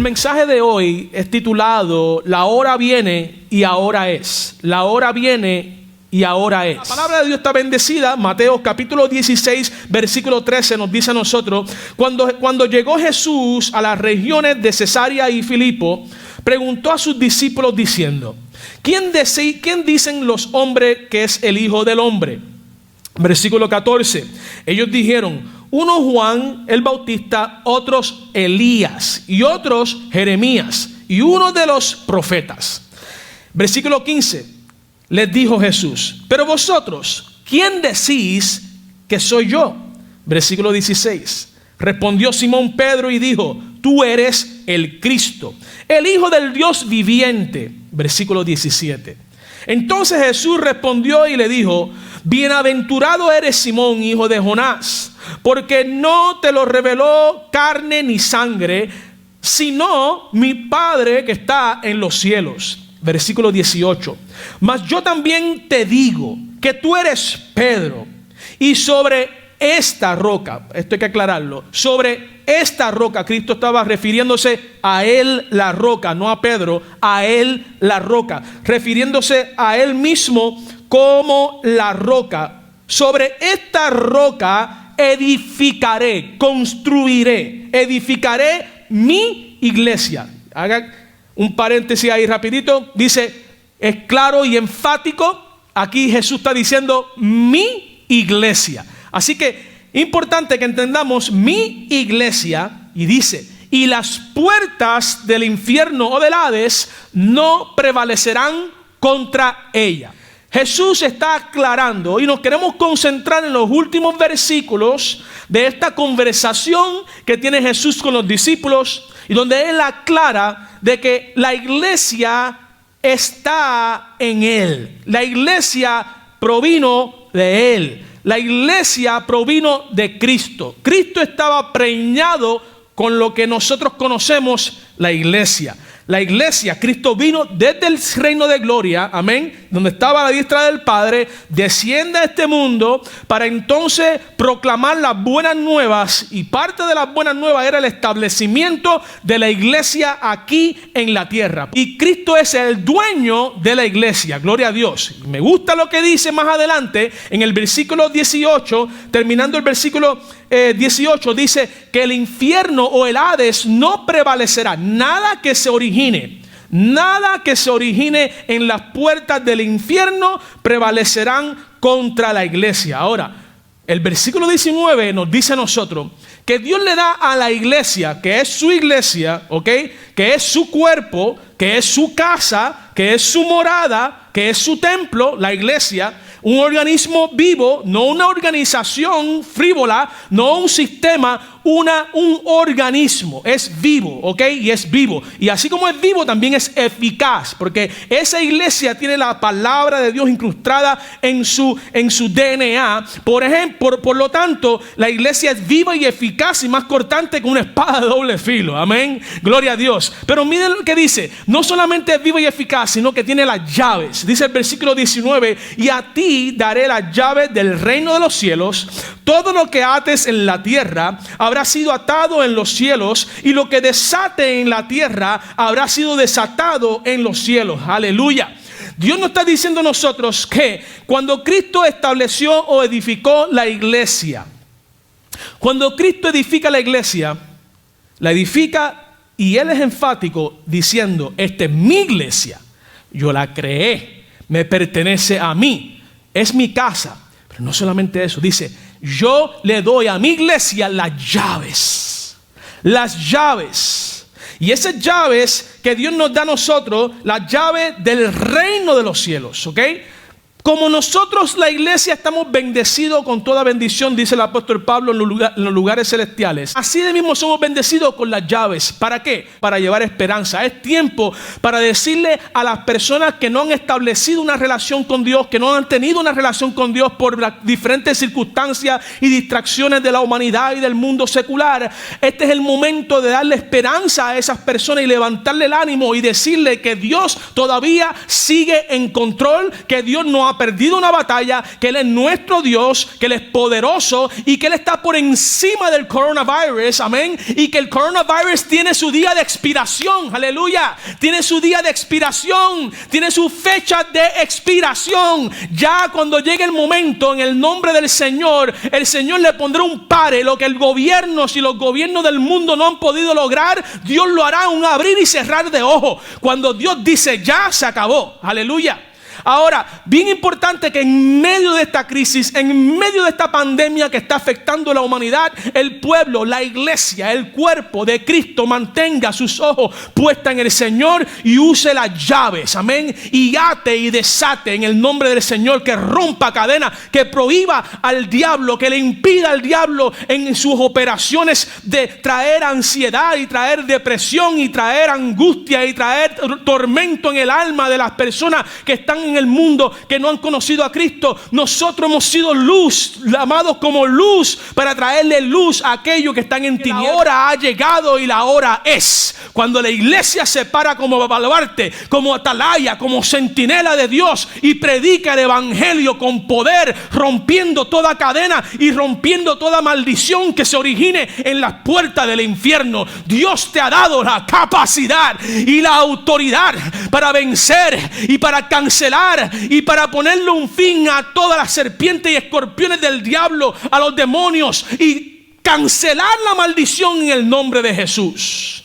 mensaje de hoy es titulado La hora viene y ahora es. La hora viene y ahora es. La palabra de Dios está bendecida. Mateo capítulo 16 versículo 13 nos dice a nosotros: cuando llegó Jesús a las regiones de Cesarea y Filipo, preguntó a sus discípulos diciendo: ¿Quién dicen los hombres que es el Hijo del Hombre? Versículo 14. Ellos dijeron: uno Juan el Bautista, otros Elías y otros Jeremías y uno de los profetas. Versículo 15. Les dijo Jesús: pero vosotros, ¿quién decís que soy yo? Versículo 16. Respondió Simón Pedro y dijo: tú eres el Cristo, el Hijo del Dios viviente. Versículo 17. Entonces Jesús respondió y le dijo: bienaventurado eres Simón, hijo de Jonás, porque no te lo reveló carne ni sangre, sino mi Padre que está en los cielos. Versículo 18. Mas yo también te digo que tú eres Pedro, y sobre esta roca, esto hay que aclararlo, sobre esta roca, Cristo estaba refiriéndose a él la roca, no a Pedro, a él la roca, refiriéndose a él mismo como la roca. Sobre esta roca edificaré, construiré, edificaré mi iglesia. Haga un paréntesis ahí rapidito. Dice, es claro y enfático. Aquí Jesús está diciendo mi iglesia. Así que importante que entendamos mi iglesia. Y dice: y las puertas del infierno o del Hades no prevalecerán contra ella. Jesús está aclarando, y nos queremos concentrar en los últimos versículos de esta conversación que tiene Jesús con los discípulos, y donde Él aclara de que la iglesia está en Él. La iglesia provino de Él. La iglesia provino de Cristo. Cristo estaba preñado con lo que nosotros conocemos la iglesia. La iglesia, Cristo vino desde el reino de gloria, amén, donde estaba a la diestra del Padre, desciende a este mundo para entonces proclamar las buenas nuevas, y parte de las buenas nuevas era el establecimiento de la iglesia aquí en la tierra. Y Cristo es el dueño de la iglesia, gloria a Dios. Me gusta lo que dice más adelante en el versículo 18, terminando el versículo 18, dice que el infierno o el Hades no prevalecerá. Nada que se origine en las puertas del infierno prevalecerán contra la iglesia. Ahora, el versículo 19 nos dice a nosotros que Dios le da a la iglesia, que es su iglesia, ¿ok?, que es su cuerpo, que es su casa, que es su morada, que es su templo, la iglesia, un organismo vivo, no una organización frívola, no un sistema, un organismo. Es vivo, ¿ok? Y es vivo. Y así como es vivo, también es eficaz, porque esa iglesia tiene la palabra de Dios incrustada en su DNA. Por lo tanto, la iglesia es viva y eficaz y más cortante que una espada de doble filo. Amén. Gloria a Dios. Pero miren lo que dice. No solamente es viva y eficaz, sino que tiene las llaves. Dice el versículo 19: y a ti daré las llaves del reino de los cielos. Todo lo que ates en la tierra habrá sido atado en los cielos, y lo que desate en la tierra habrá sido desatado en los cielos. Aleluya. Dios nos está diciendo a nosotros que cuando Cristo estableció o edificó la iglesia, cuando Cristo edifica la iglesia, la edifica, y Él es enfático diciendo: esta es mi iglesia, yo la creé, me pertenece a mí, es mi casa. Pero no solamente eso, dice: yo le doy a mi iglesia las llaves. Las llaves. Y esas llaves que Dios nos da a nosotros, las llaves del reino de los cielos, ¿ok? Como nosotros, la iglesia, estamos bendecidos con toda bendición, dice el apóstol Pablo, en los lugares celestiales. Así de mismo somos bendecidos con las llaves. ¿Para qué? Para llevar esperanza. Es tiempo para decirle a las personas que no han establecido una relación con Dios, que no han tenido una relación con Dios por las diferentes circunstancias y distracciones de la humanidad y del mundo secular. Este es el momento de darle esperanza a esas personas y levantarle el ánimo y decirle que Dios todavía sigue en control, que Dios no ha ha perdido una batalla, que Él es nuestro Dios, que Él es poderoso y que Él está por encima del coronavirus, amén, y que el coronavirus tiene su día de expiración, aleluya, tiene su día de expiración, tiene su fecha de expiración. Ya cuando llegue el momento, en el nombre del Señor, el Señor le pondrá un pare. Lo que el gobierno, si los gobiernos del mundo no han podido lograr, Dios lo hará un abrir y cerrar de ojos. Cuando Dios dice ya, se acabó, aleluya. Ahora, bien importante que en medio de esta crisis, en medio de esta pandemia que está afectando a la humanidad, el pueblo, la iglesia, el cuerpo de Cristo mantenga sus ojos puestos en el Señor y use las llaves, amén, y ate y desate en el nombre del Señor, que rompa cadenas, que prohíba al diablo, que le impida al diablo en sus operaciones de traer ansiedad y traer depresión y traer angustia y traer tormento en el alma de las personas que están en el mundo, que no han conocido a Cristo. Nosotros hemos sido luz, llamados como luz, para traerle luz a aquellos que están en tinieblas. La hora ha llegado y la hora es cuando la iglesia se para como baluarte, como atalaya, como centinela de Dios y predica el evangelio con poder, rompiendo toda cadena y rompiendo toda maldición que se origine en las puertas del infierno. Dios te ha dado la capacidad y la autoridad para vencer y para cancelar y para ponerle un fin a todas las serpientes y escorpiones del diablo, a los demonios, y cancelar la maldición en el nombre de Jesús.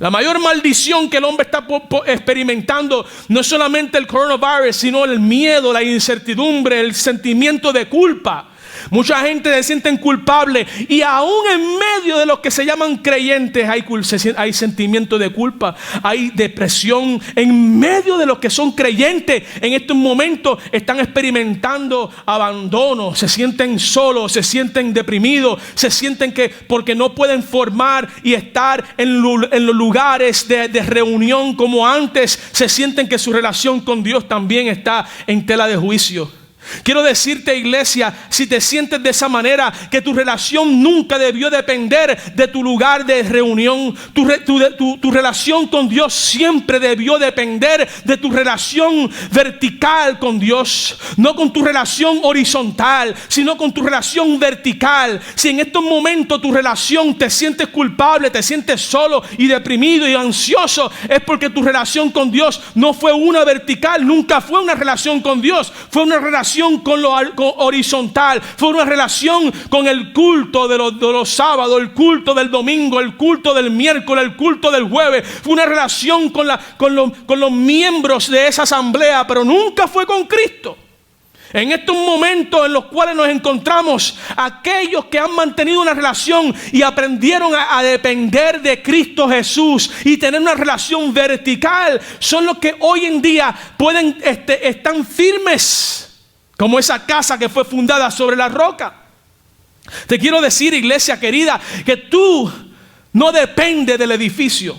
La mayor maldición que el hombre está experimentando no es solamente el coronavirus, sino el miedo, la incertidumbre, el sentimiento de culpa. Mucha gente se sienten culpables y aún en medio de los que se llaman creyentes hay sentimiento de culpa, hay depresión. En medio de los que son creyentes en estos momentos están experimentando abandono, se sienten solos, se sienten deprimidos, se sienten que porque no pueden formar y estar en los lugares de reunión como antes, se sienten que su relación con Dios también está en tela de juicio. Quiero decirte, iglesia, si te sientes de esa manera, que tu relación nunca debió depender de tu lugar de reunión. Tu relación con Dios siempre debió depender de tu relación vertical con Dios, no con tu relación horizontal, sino con tu relación vertical. Si en estos momentos tu relación te sientes culpable, te sientes solo y deprimido y ansioso, es porque tu relación con Dios no fue una vertical, nunca fue una relación con Dios, fue una relación con lo horizontal, fue una relación con el culto de los sábados, el culto del domingo, el culto del miércoles, el culto del jueves. Fue una relación con los miembros de esa asamblea, pero nunca fue con Cristo. En estos momentos en los cuales nos encontramos, aquellos que han mantenido una relación y aprendieron a depender de Cristo Jesús y tener una relación vertical, son los que hoy en día están firmes, como esa casa que fue fundada sobre la roca. Te quiero decir, iglesia querida, que tú no dependes del edificio.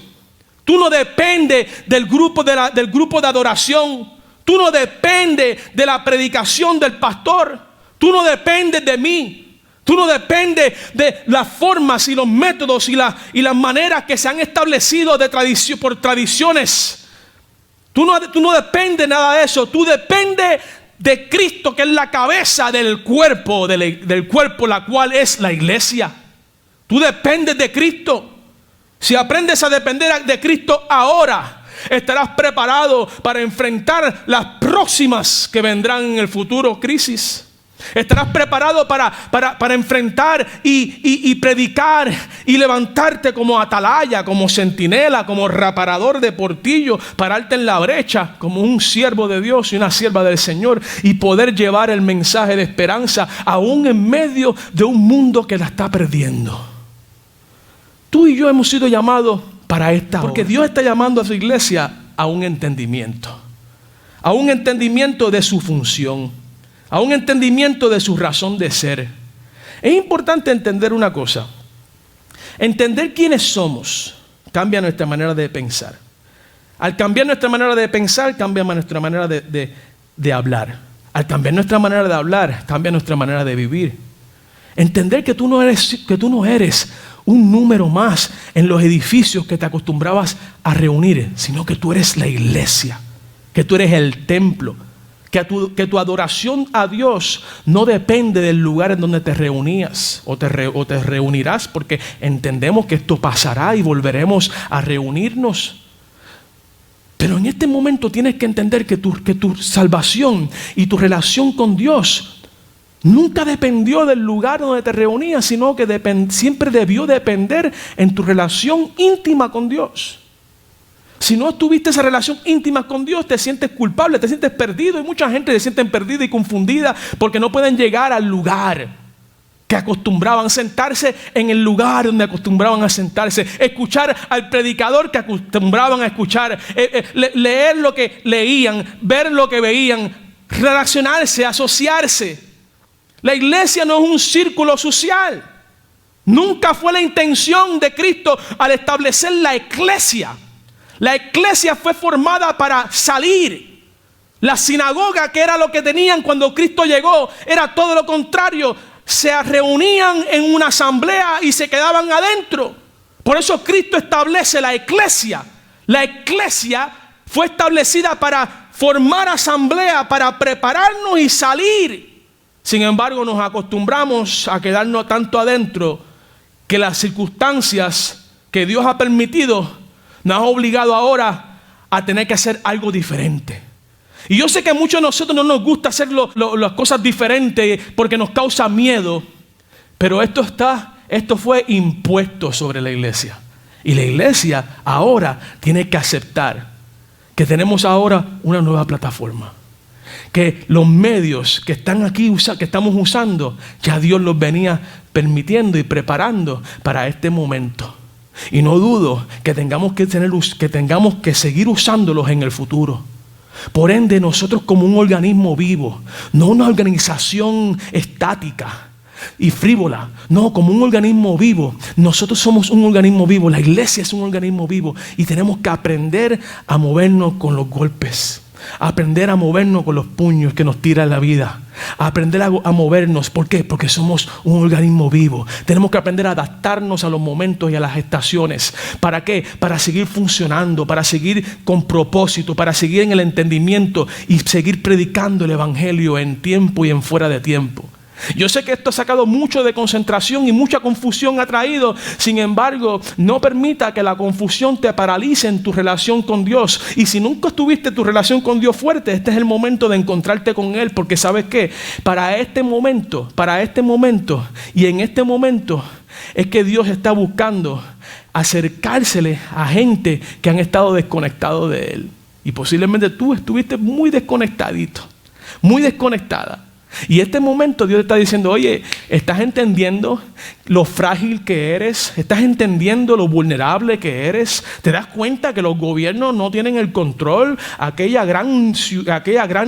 Tú no dependes del grupo de adoración. Tú no dependes de la predicación del pastor. Tú no dependes de mí. Tú no dependes de las formas y los métodos y las maneras que se han establecido por tradiciones. Tú no dependes de nada de eso. Tú dependes de Cristo, que es la cabeza del cuerpo, la cual es la iglesia. Tú dependes de Cristo. Si aprendes a depender de Cristo ahora, estarás preparado para enfrentar las próximas que vendrán en el futuro crisis. Estarás preparado para enfrentar y predicar y levantarte como atalaya, como centinela, como reparador de portillo, pararte en la brecha como un siervo de Dios y una sierva del Señor y poder llevar el mensaje de esperanza aún en medio de un mundo que la está perdiendo. Tú y yo hemos sido llamados para esta hora, porque Dios está llamando a su iglesia a un entendimiento de su función, a un entendimiento de su razón de ser. Es importante entender una cosa. Entender quiénes somos cambia nuestra manera de pensar. Al cambiar nuestra manera de pensar, cambia nuestra manera de hablar. Al cambiar nuestra manera de hablar, cambia nuestra manera de vivir. Entender que tú no eres un número más en los edificios que te acostumbrabas a reunir, sino que tú eres la iglesia, que tú eres el templo, que tu adoración a Dios no depende del lugar en donde te reunías o te reunirás, porque entendemos que esto pasará y volveremos a reunirnos. Pero en este momento tienes que entender que tu salvación y tu relación con Dios nunca dependió del lugar donde te reunías, sino que siempre debió depender en tu relación íntima con Dios. Si no tuviste esa relación íntima con Dios, te sientes culpable, te sientes perdido. Y mucha gente se siente perdida y confundida porque no pueden llegar al lugar que acostumbraban, sentarse en el lugar donde acostumbraban a sentarse, escuchar al predicador que acostumbraban a escuchar, leer lo que leían, ver lo que veían, relacionarse, asociarse. La iglesia no es un círculo social. Nunca fue la intención de Cristo al establecer la iglesia. La iglesia fue formada para salir. La sinagoga, que era lo que tenían cuando Cristo llegó, era todo lo contrario. Se reunían en una asamblea y se quedaban adentro. Por eso Cristo establece la iglesia. La iglesia fue establecida para formar asamblea, para prepararnos y salir. Sin embargo, nos acostumbramos a quedarnos tanto adentro que las circunstancias que Dios ha permitido nos ha obligado ahora a tener que hacer algo diferente. Y yo sé que a muchos de nosotros no nos gusta hacer las cosas diferentes porque nos causa miedo. Pero esto fue impuesto sobre la iglesia. Y la iglesia ahora tiene que aceptar que tenemos ahora una nueva plataforma. Que los medios que están aquí, que estamos usando, ya Dios los venía permitiendo y preparando para este momento. Y no dudo que tengamos que seguir usándolos en el futuro. Por ende, nosotros como un organismo vivo, no una organización estática y frívola, no, como un organismo vivo. Nosotros somos un organismo vivo, la iglesia es un organismo vivo y tenemos que aprender a movernos con los golpes. Aprender a movernos con los puños que nos tira la vida. Aprender a movernos. ¿Por qué? Porque somos un organismo vivo. Tenemos que aprender a adaptarnos a los momentos y a las estaciones. ¿Para qué? Para seguir funcionando, para seguir con propósito, para seguir en el entendimiento y seguir predicando el evangelio en tiempo y en fuera de tiempo. Yo sé que esto ha sacado mucho de concentración y mucha confusión ha traído. Sin embargo, no permita que la confusión te paralice en tu relación con Dios. Y si nunca tuviste tu relación con Dios fuerte, este es el momento de encontrarte con Él. Porque ¿sabes qué? Para este momento y en este momento es que Dios está buscando acercársele a gente que han estado desconectados de Él. Y posiblemente tú estuviste muy desconectadito, muy desconectada. Y este momento Dios te está diciendo, oye, ¿estás entendiendo lo frágil que eres? ¿Estás entendiendo lo vulnerable que eres? ¿Te das cuenta que los gobiernos no tienen el control? Aquella gran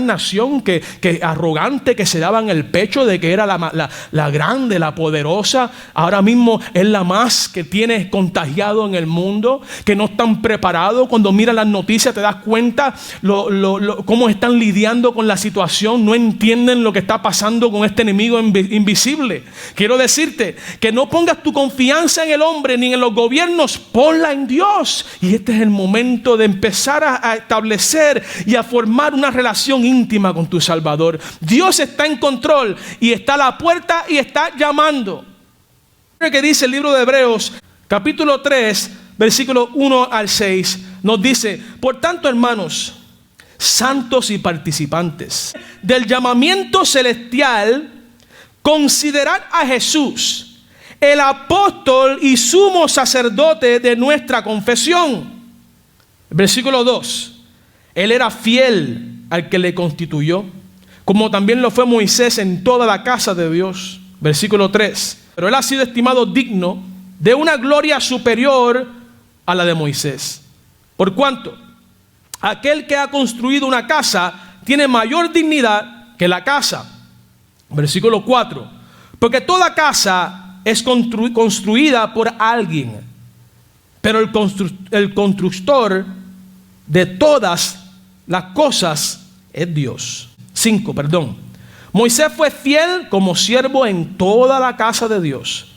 nación que arrogante, que se daba en el pecho de que era la grande, la poderosa, ahora mismo es la más que tiene contagiado en el mundo, que no están preparados. Cuando miras las noticias te das cuenta cómo están lidiando con la situación, no entienden lo que está pasando con este enemigo invisible. Quiero decirte que no pongas tu confianza en el hombre ni en los gobiernos, ponla en Dios. Y este es el momento de empezar a establecer y a formar una relación íntima con tu Salvador. Dios está en control y está a la puerta y está llamando. Que dice el libro de Hebreos, capítulo 3, versículos 1 al 6, nos dice: por tanto, hermanos santos y participantes del llamamiento celestial, considerad a Jesús, el apóstol y sumo sacerdote de nuestra confesión. Versículo 2: él era fiel al que le constituyó, como también lo fue Moisés en toda la casa de Dios. Versículo 3: pero él ha sido estimado digno de una gloria superior a la de Moisés. Por cuanto aquel que ha construido una casa tiene mayor dignidad que la casa. Versículo 4: porque toda casa es construida por alguien, pero el constructor de todas las cosas es Dios. 5, Moisés fue fiel como siervo en toda la casa de Dios,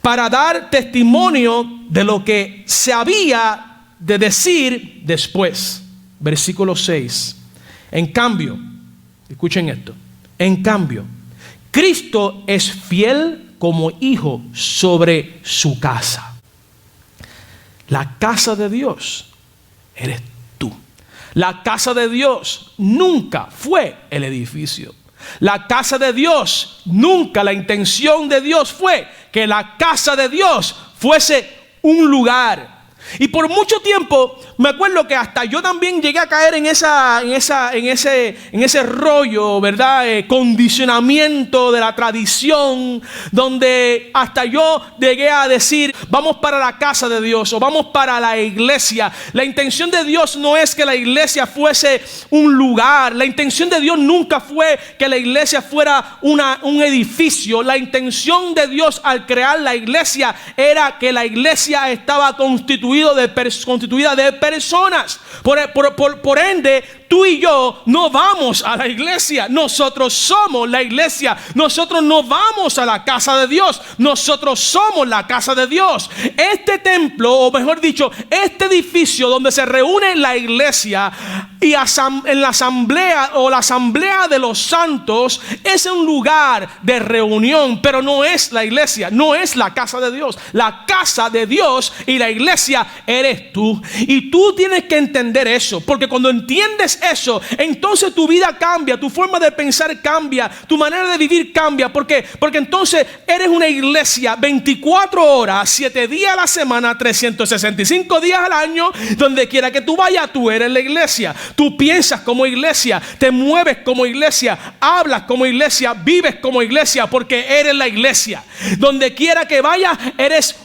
para dar testimonio de lo que se había de decir después. Versículo 6: en cambio, escuchen esto, en cambio, Cristo es fiel como hijo sobre su casa. La casa de Dios eres tú. La casa de Dios nunca fue el edificio. La casa de Dios, nunca la intención de Dios fue que la casa de Dios fuese un lugar. Y por mucho tiempo me acuerdo que hasta yo también llegué a caer en ese rollo, ¿verdad? Condicionamiento de la tradición, donde hasta yo llegué a decir, vamos para la casa de Dios o vamos para la iglesia. La intención de Dios no es que la iglesia fuese un lugar. La intención de Dios nunca fue que la iglesia fuera un edificio. La intención de Dios al crear la iglesia era que la iglesia estaba constituida de personas. Por ende, tú y yo no vamos a la iglesia. Nosotros somos la iglesia. Nosotros no vamos a la casa de Dios. Nosotros somos la casa de Dios. Este templo, o mejor dicho, este edificio donde se reúne la iglesia y en la asamblea o la asamblea de los santos, es un lugar de reunión, pero no es la iglesia, no es la casa de Dios. La casa de Dios y la iglesia eres tú. Y tú tienes que entender eso, porque cuando entiendes eso, entonces tu vida cambia, tu forma de pensar cambia, tu manera de vivir cambia. ¿Por qué? Porque entonces eres una iglesia 24 horas, 7 días a la semana, 365 días al año. Donde quiera que tú vayas, tú eres la iglesia. Tú piensas como iglesia, te mueves como iglesia, hablas como iglesia, vives como iglesia, porque eres la iglesia. Donde quiera que vayas, eres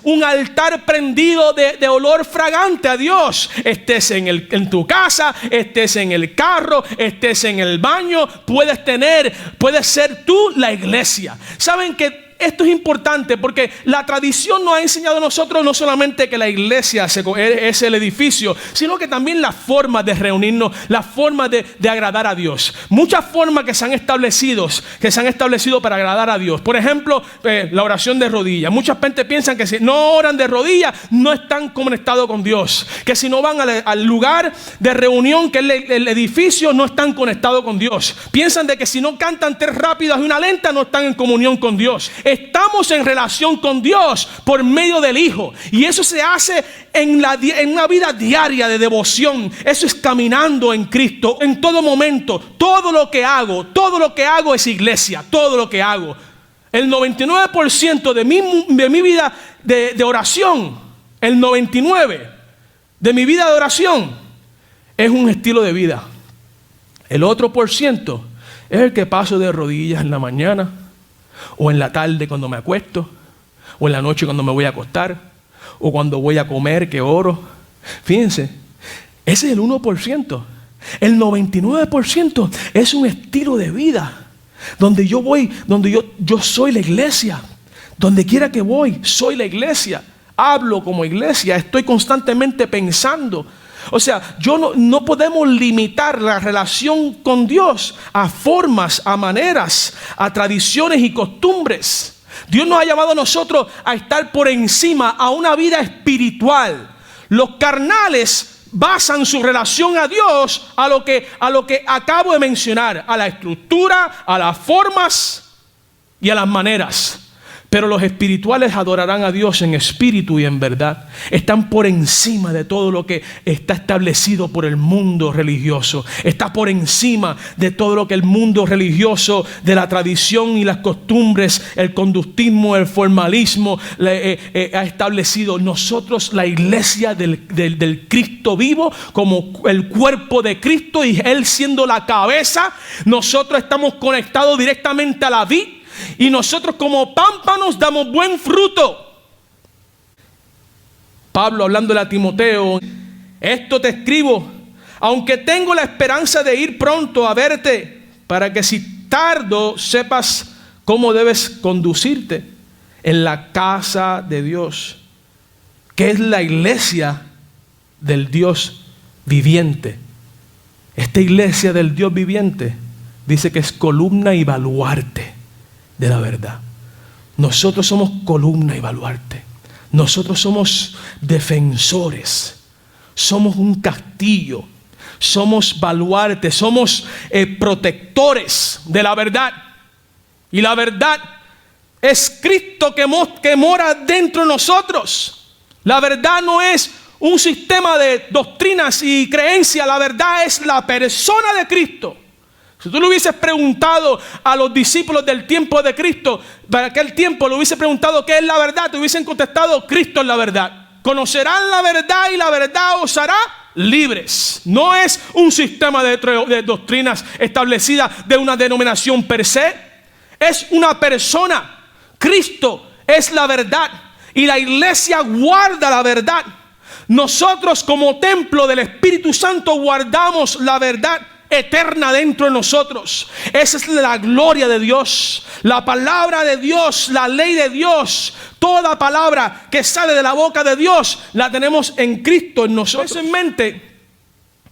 un altar prendido de olor fragante a Dios. Estés en tu casa, estés en el carro, estés en el baño, puedes ser tú la iglesia. ¿Saben que esto es importante? Porque la tradición nos ha enseñado a nosotros no solamente que la iglesia es el edificio, sino que también las formas de reunirnos, las formas de agradar a Dios. Muchas formas que se han establecido para agradar a Dios. Por ejemplo, la oración de rodillas. Mucha gente piensa que si no oran de rodillas, no están conectados con Dios. Que si no van al lugar de reunión, que es el edificio, no están conectados con Dios. Piensan de que si no cantan 3 rápidas y una lenta, no están en comunión con Dios. Estamos en relación con Dios por medio del Hijo. Y eso se hace en una vida diaria de devoción. Eso es caminando en Cristo en todo momento. Todo lo que hago es iglesia. Todo lo que hago. El 99% de mi vida de oración, el 99% de mi vida de oración es un estilo de vida. El otro % es el que paso de rodillas en la mañana, o en la tarde cuando me acuesto, o en la noche cuando me voy a acostar, o cuando voy a comer que oro. Fíjense, ese es el 1%. El 99% es un estilo de vida donde yo voy, donde yo soy la iglesia. Donde quiera que voy, soy la iglesia. Hablo como iglesia, estoy constantemente pensando. O sea, no podemos limitar la relación con Dios a formas, a maneras, a tradiciones y costumbres. Dios nos ha llamado a nosotros a estar por encima, a una vida espiritual. Los carnales basan su relación a Dios a lo que acabo de mencionar, a la estructura, a las formas y a las maneras. Pero los espirituales adorarán a Dios en espíritu y en verdad. Están por encima de todo lo que está establecido por el mundo religioso. Está por encima de todo lo que el mundo religioso, de la tradición y las costumbres, el conductismo, el formalismo ha establecido. Nosotros, la iglesia del Cristo vivo, como el cuerpo de Cristo y Él siendo la cabeza, nosotros estamos conectados directamente a la vid. Y nosotros como pámpanos damos buen fruto. Pablo hablándole a Timoteo: esto te escribo, aunque tengo la esperanza de ir pronto a verte, para que si tardo sepas cómo debes conducirte en la casa de Dios, que es la iglesia del Dios viviente. Esta iglesia del Dios viviente dice que es columna y baluarte de la verdad. Nosotros somos columna y baluarte. Nosotros somos defensores. Somos un castillo. somos baluartes, somos protectores de la verdad. Y la verdad es Cristo que mora dentro de nosotros. La verdad no es un sistema de doctrinas y creencias. La verdad es la persona de Cristo. Si tú le hubieses preguntado a los discípulos del tiempo de Cristo, para aquel tiempo le hubiese preguntado qué es la verdad, te hubiesen contestado: Cristo es la verdad. Conocerán la verdad y la verdad os hará libres. No es un sistema de doctrinas establecida de una denominación per se. Es una persona. Cristo es la verdad y la iglesia guarda la verdad. Nosotros como templo del Espíritu Santo guardamos la verdad eterna dentro de nosotros. Esa es la gloria de Dios, la palabra de Dios, la ley de Dios. Toda palabra que sale de la boca de Dios la tenemos en Cristo, en nosotros. Eso en mente,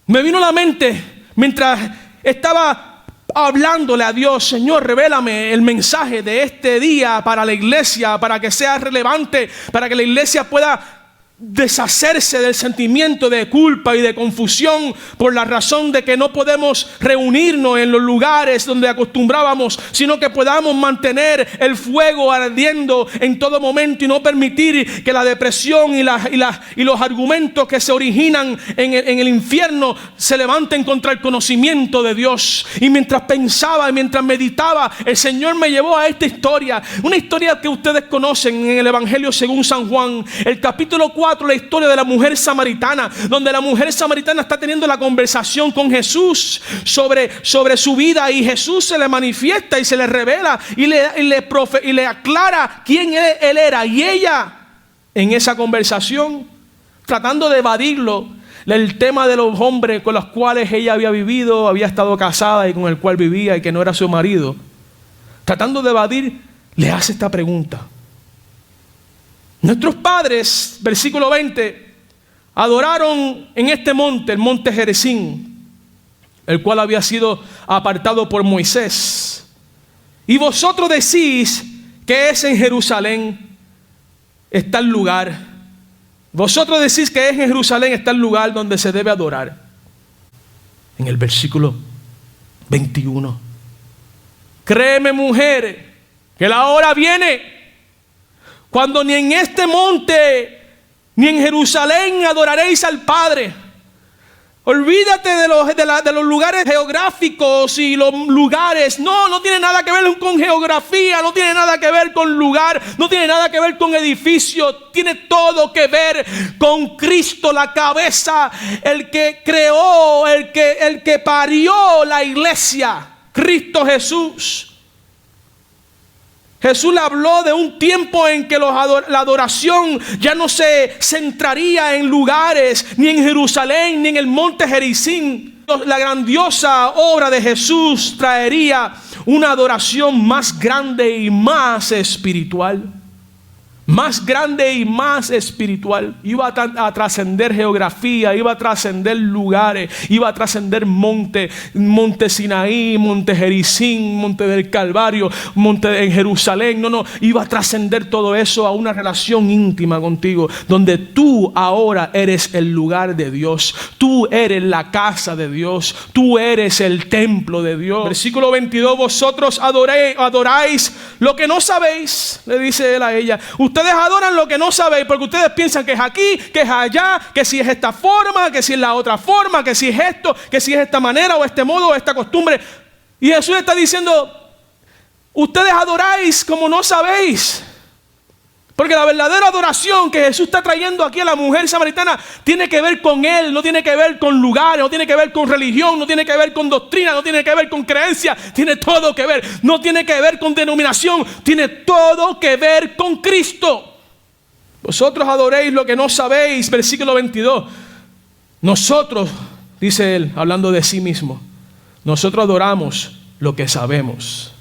me vino a la mente mientras estaba hablándole a Dios: Señor, revélame el mensaje de este día para la iglesia, para que sea relevante, para que la iglesia pueda deshacerse del sentimiento de culpa y de confusión por la razón de que no podemos reunirnos en los lugares donde acostumbrábamos, sino que podamos mantener el fuego ardiendo en todo momento y no permitir que la depresión y los argumentos que se originan en el infierno se levanten contra el conocimiento de Dios. Y mientras pensaba y mientras meditaba, el Señor me llevó a esta historia, una historia que ustedes conocen en el Evangelio según San Juan, el capítulo 4, la historia de la mujer samaritana, donde la mujer samaritana está teniendo la conversación con Jesús sobre su vida, y Jesús se le manifiesta y se le revela y le aclara quién él era. Y ella, en esa conversación, tratando de evadirlo, el tema de los hombres con los cuales ella había vivido, había estado casada y con el cual vivía y que no era su marido, tratando de evadir, le hace esta pregunta: nuestros padres, versículo 20, adoraron en este monte, el monte Gerizim, el cual había sido apartado por Moisés. Y vosotros decís que es en Jerusalén está el lugar. Vosotros decís que es en Jerusalén está el lugar donde se debe adorar. En el versículo 21. Créeme, mujer, que la hora viene cuando ni en este monte ni en Jerusalén adoraréis al Padre. Olvídate de los lugares geográficos y los lugares. No tiene nada que ver con geografía, no tiene nada que ver con lugar, no tiene nada que ver con edificio. Tiene todo que ver con Cristo, la cabeza, el que creó, el que parió la iglesia, Cristo Jesús. Jesús le habló de un tiempo en que la adoración ya no se centraría en lugares, ni en Jerusalén, ni en el monte Gerizim. La grandiosa obra de Jesús traería una adoración más grande y más espiritual. Más grande y más espiritual. Iba a trascender geografía, iba a trascender lugares, iba a trascender monte Sinaí, monte Gerizim, monte del Calvario, monte en Jerusalén. Iba a trascender todo eso a una relación íntima contigo, donde tú ahora eres el lugar de Dios, tú eres la casa de Dios, tú eres el templo de Dios. Versículo 22, vosotros adoráis lo que no sabéis, le dice él a ella. Ustedes adoran lo que no sabéis, porque ustedes piensan que es aquí, que es allá, que si es esta forma, que si es la otra forma, que si es esto, que si es esta manera o este modo o esta costumbre. Y Jesús está diciendo: ustedes adoráis como no sabéis. Porque la verdadera adoración que Jesús está trayendo aquí a la mujer samaritana tiene que ver con Él, no tiene que ver con lugares, no tiene que ver con religión, no tiene que ver con doctrina, no tiene que ver con creencia, tiene todo que ver. No tiene que ver con denominación, tiene todo que ver con Cristo. Vosotros adoréis lo que no sabéis, versículo 22. Nosotros, dice Él, hablando de sí mismo, nosotros adoramos lo que sabemos,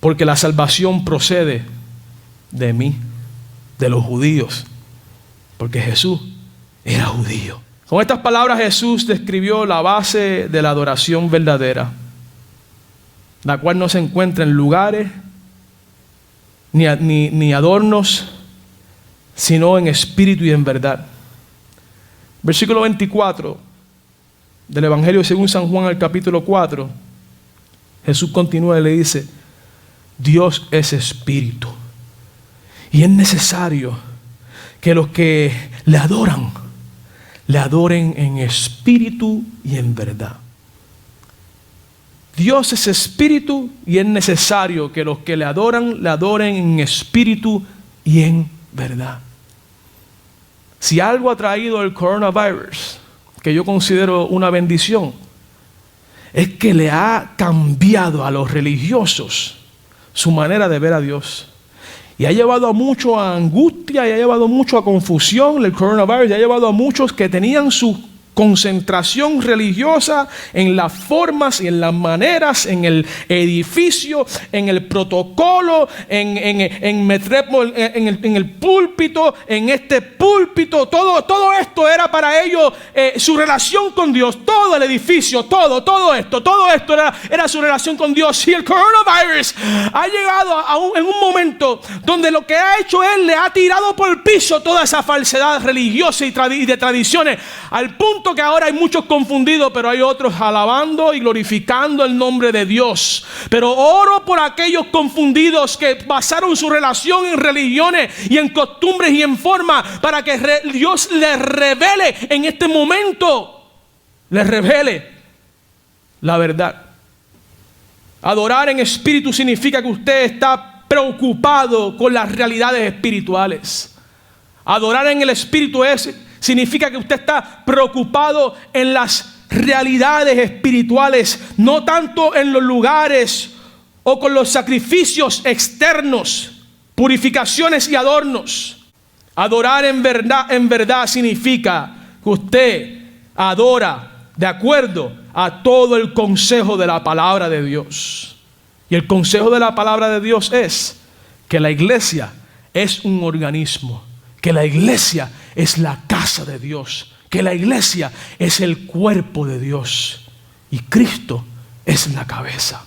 porque la salvación procede de mí, de los judíos, porque Jesús era judío. Con estas palabras Jesús describió la base de la adoración verdadera, la cual no se encuentra en lugares ni adornos, sino en espíritu y en verdad. Versículo 24. del Evangelio según San Juan, al capítulo 4, Jesús continúa y le dice: Dios es espíritu, y es necesario que los que le adoren en espíritu y en verdad. Dios es espíritu y es necesario que los que le adoren en espíritu y en verdad. Si algo ha traído el coronavirus, que yo considero una bendición, es que le ha cambiado a los religiosos su manera de ver a Dios. Y ha llevado a mucho a angustia, y ha llevado mucho a confusión. El coronavirus ha llevado a muchos que tenían su concentración religiosa en las formas y en las maneras, en el edificio, en el protocolo, en el púlpito, en este púlpito. Todo esto era para ellos su relación con Dios. Todo el edificio, todo esto era su relación con Dios. Y el coronavirus ha llegado en un momento donde lo que ha hecho él, le ha tirado por el piso toda esa falsedad religiosa y de tradiciones, al punto que ahora hay muchos confundidos, pero hay otros alabando y glorificando el nombre de Dios. Pero oro por aquellos confundidos que basaron su relación en religiones y en costumbres y en forma, para que Dios les revele en este momento, les revele la verdad. Adorar en espíritu significa que usted está preocupado con las realidades espirituales. Adorar en el espíritu significa que usted está preocupado en las realidades espirituales, no tanto en los lugares o con los sacrificios externos, purificaciones y adornos. Adorar en verdad significa que usted adora de acuerdo a todo el consejo de la palabra de Dios. Y el consejo de la palabra de Dios es que la iglesia es un organismo, que la iglesia es la casa de Dios, que la iglesia es el cuerpo de Dios y Cristo es la cabeza.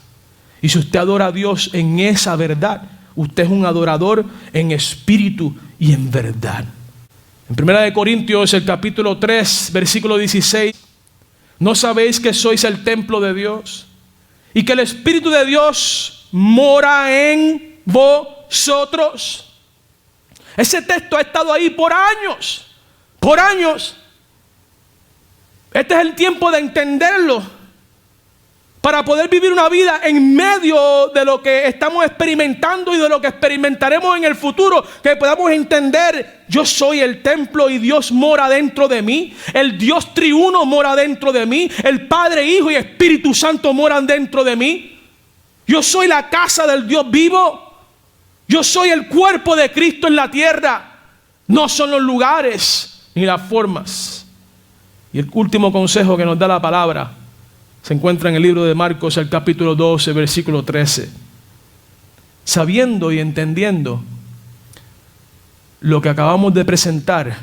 Y si usted adora a Dios en esa verdad, usted es un adorador en espíritu y en verdad. En 1 Corintios, el capítulo 3, versículo 16, ¿no sabéis que sois el templo de Dios y que el Espíritu de Dios mora en vosotros? Ese texto ha estado ahí por años. Este es el tiempo de entenderlo para poder vivir una vida en medio de lo que estamos experimentando y de lo que experimentaremos en el futuro, que podamos entender: yo soy el templo y Dios mora dentro de mí. El Dios triuno mora dentro de mí. El Padre, Hijo y Espíritu Santo moran dentro de mí. Yo soy la casa del Dios vivo. Yo soy el cuerpo de Cristo en la tierra. No son los lugares ni las formas. Y el último consejo que nos da la palabra se encuentra en el libro de Marcos, el capítulo 12, versículo 13. Sabiendo y entendiendo lo que acabamos de presentar,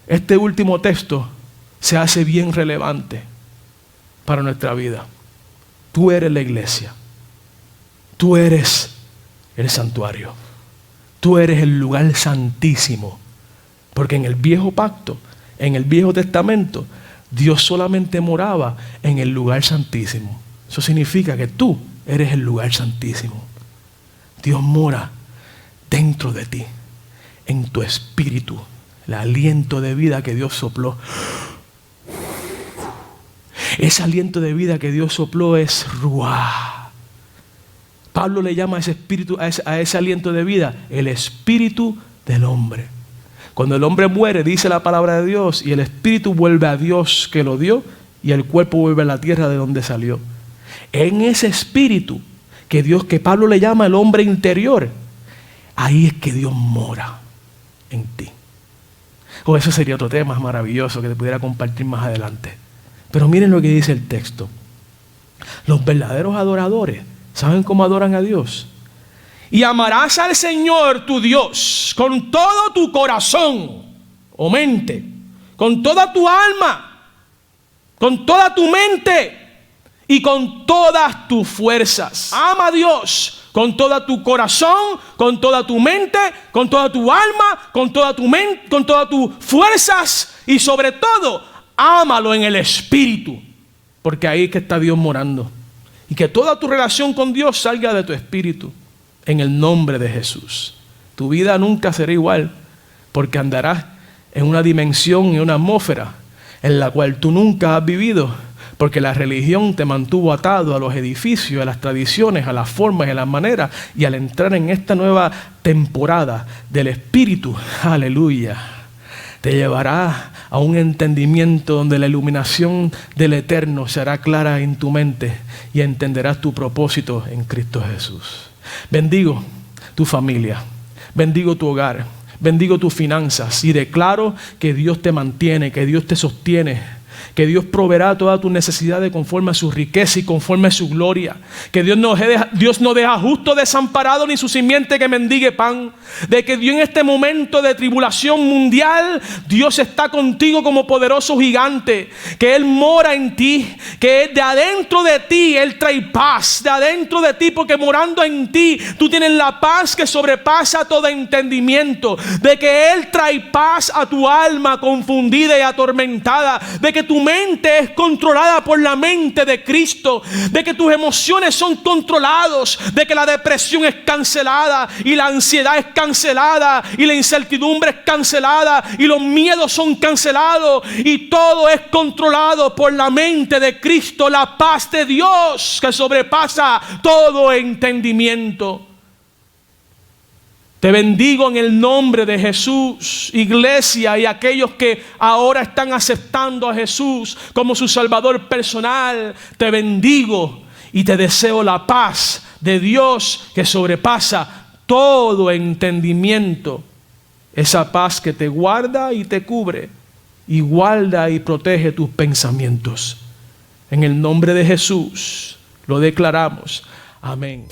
este último texto se hace bien relevante para nuestra vida. Tú eres la iglesia. Tú eres el santuario. Tú eres el lugar santísimo. Porque en el viejo pacto, en el viejo testamento, Dios solamente moraba en el lugar santísimo. Eso significa que tú eres el lugar santísimo. Dios mora dentro de ti, en tu espíritu, el aliento de vida que Dios sopló. Ese aliento de vida que Dios sopló es ruah. Pablo le llama a ese espíritu, a ese aliento de vida, el espíritu del hombre. Cuando el hombre muere, dice la palabra de Dios, y el espíritu vuelve a Dios que lo dio, y el cuerpo vuelve a la tierra de donde salió. En ese espíritu que Pablo le llama el hombre interior, ahí es que Dios mora en ti. Eso sería otro tema maravilloso que te pudiera compartir más adelante. Pero miren lo que dice el texto. Los verdaderos adoradores, ¿saben cómo adoran a Dios? Y amarás al Señor tu Dios con todo tu corazón o mente, con toda tu alma, con toda tu mente y con todas tus fuerzas. Ama a Dios con todo tu corazón, con toda tu mente, con toda tu alma, con toda tu mente, con todas tus fuerzas, y sobre todo, ámalo en el espíritu, porque ahí es que está Dios morando. Y que toda tu relación con Dios salga de tu espíritu, en el nombre de Jesús. Tu vida nunca será igual, porque andarás en una dimensión y una atmósfera en la cual tú nunca has vivido, porque la religión te mantuvo atado a los edificios, a las tradiciones, a las formas, a las maneras, y al entrar en esta nueva temporada del Espíritu, aleluya, te llevará a un entendimiento donde la iluminación del Eterno será clara en tu mente y entenderás tu propósito en Cristo Jesús. Bendigo tu familia, bendigo tu hogar, bendigo tus finanzas y declaro que Dios te mantiene, que Dios te sostiene, que Dios proveerá todas tus necesidades conforme a su riqueza y conforme a su gloria. Que Dios no deja justo desamparado ni su simiente que mendigue pan. De que Dios en este momento de tribulación mundial, Dios está contigo como poderoso gigante. Que Él mora en ti, que de adentro de ti Él trae paz. De adentro de ti, porque morando en ti, tú tienes la paz que sobrepasa todo entendimiento. De que Él trae paz a tu alma confundida y atormentada. De que tu mente es controlada por la mente de Cristo, de que tus emociones son controlados, de que la depresión es cancelada y la ansiedad es cancelada y la incertidumbre es cancelada y los miedos son cancelados y todo es controlado por la mente de Cristo, la paz de Dios que sobrepasa todo entendimiento. Te bendigo en el nombre de Jesús, iglesia, y aquellos que ahora están aceptando a Jesús como su Salvador personal. Te bendigo y te deseo la paz de Dios que sobrepasa todo entendimiento. Esa paz que te guarda y te cubre y guarda y protege tus pensamientos. En el nombre de Jesús lo declaramos. Amén.